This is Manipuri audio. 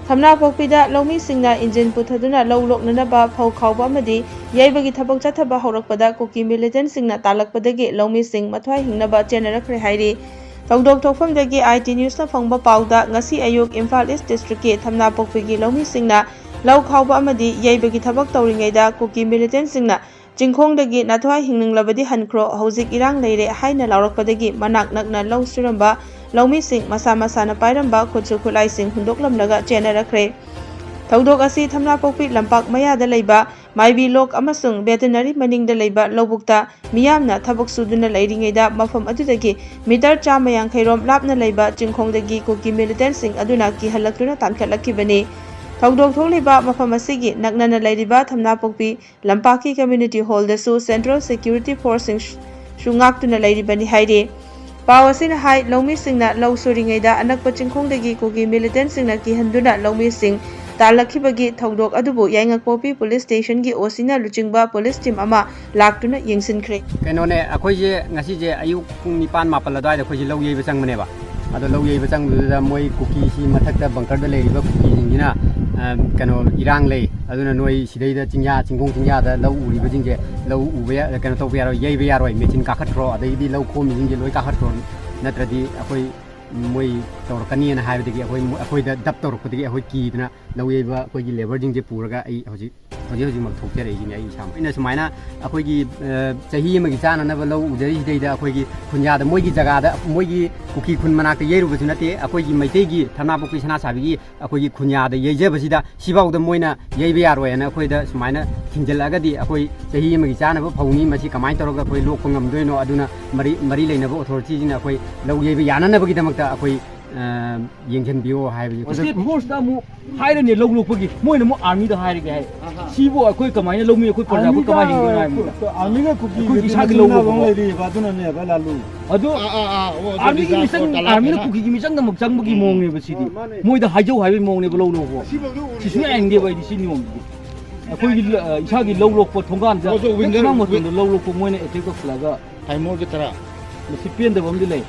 Thamnapokpida Loumi Singna Injin Puthaduna Low Loknanaba Phou Khauba Amadi Yaibagi Thabak Chathaba Horakpada Kuki Militant Singna Talakpadagi Loumi Sing Mathwai Hingnaba Chennarakhre hairi Tawdok Thokfamdagi IT News na Phangba Pauda Ngasi Ayuk Imphal East District ki Thamnapokpigi Loumi Singna Low Khauba Amadi Yaibagi Thabak Tawringaida Kuki Militant Singna Jingkhongdagi Nathwai Hingninglabadi Hankro Hojik Irang Leire Haina Laurakpadagi Manak Nakna Low Suramba Loumi Sing Masa Masana Pairamba Khutsu Khulai Sing Hundoklamlaga Chennarakhre Tawdok asi Thamnapokpi Lampak Mayada Leiba Maibi Lok amasung Veterinary Maningda Leiba Lobukta Miyamna Thabak Suduna Leiringaida Mafam Adudagi Mitar Chamayang Khairom Lapna Leiba Jingkhongdagi Kuki Militant Sing Aduna Ki Halaktuna Tankhatlakhre Tawdok Tholiba Mafam asigi Naknana Leiriba Thamnapokpi Lampaki Community Hall dasu Central Security Force Shungaktuna Leiribani hairi Pawasina hai Loumi Singna Low Suringaida Anakpa Jingkhongdagi Kuki Militant Singna Kihanduna Loumi Sing Talakhibagi Tawdok Adubu Yaingakpopi Police Station gi Osina Luchingba Police Team ama Laktuna Yingsinkhre Kenone akoije ngasije ayuk pung nipan mapal adai da khoji lowyei bachang maneba ado lowyei bachang da moi kuki si mathakta bunker da leiba kuki jingina kano irang lei aduna noi sidai da chingya chingkong chingya da low uri bajingje low ubeya kano to yaro yei be yaro mechin ka khatro adai di low khom jingje loi ka khatro natradi akoi moi tor kani na haibdagi akoi da dap tor khudigi akoi ki dina lowyei ba akoi gi labor jingje puraga ai hoji mak thok tere gi ai sam ina sumaina akoi gi chahi ma gi chana na ba low ujari dei da akoi gi khunya da moi gi jaga da moi gi kuki khun manak te yeru bu nate akoi gi maitei gi Thamnapokpi sana sabi gi akoi gi khunya da yeje basida sibau da moina yeibe yaroi na akoi da sumaina thinjalaga di akoi chahi ma gi chana ba phauni masi kamai toroga akoi lokpa ngamdoino aduna mari leina ba authority jina akoi low yeibe yana na ba gi damakta akoi yengchen bio haibi state force da mu haire ne low lokpagi moina mu army da haire ga hai sibo akoi kamai lomi akoi parja ko kamai hingo na army ga kuki isa gi low bang leiri ba tuna ne ba lalu ado army gi misang army na kuki gi misang da mak chang bagi mong ne ba sidi moi da haijau haibi mong ne ba low lokpo sisu eng de ba di sini mong akoi gi isa gi low lokpo thonggan ja nang mo low lokpo moina attack ko flaga haimor ki tara recipient da bam di lei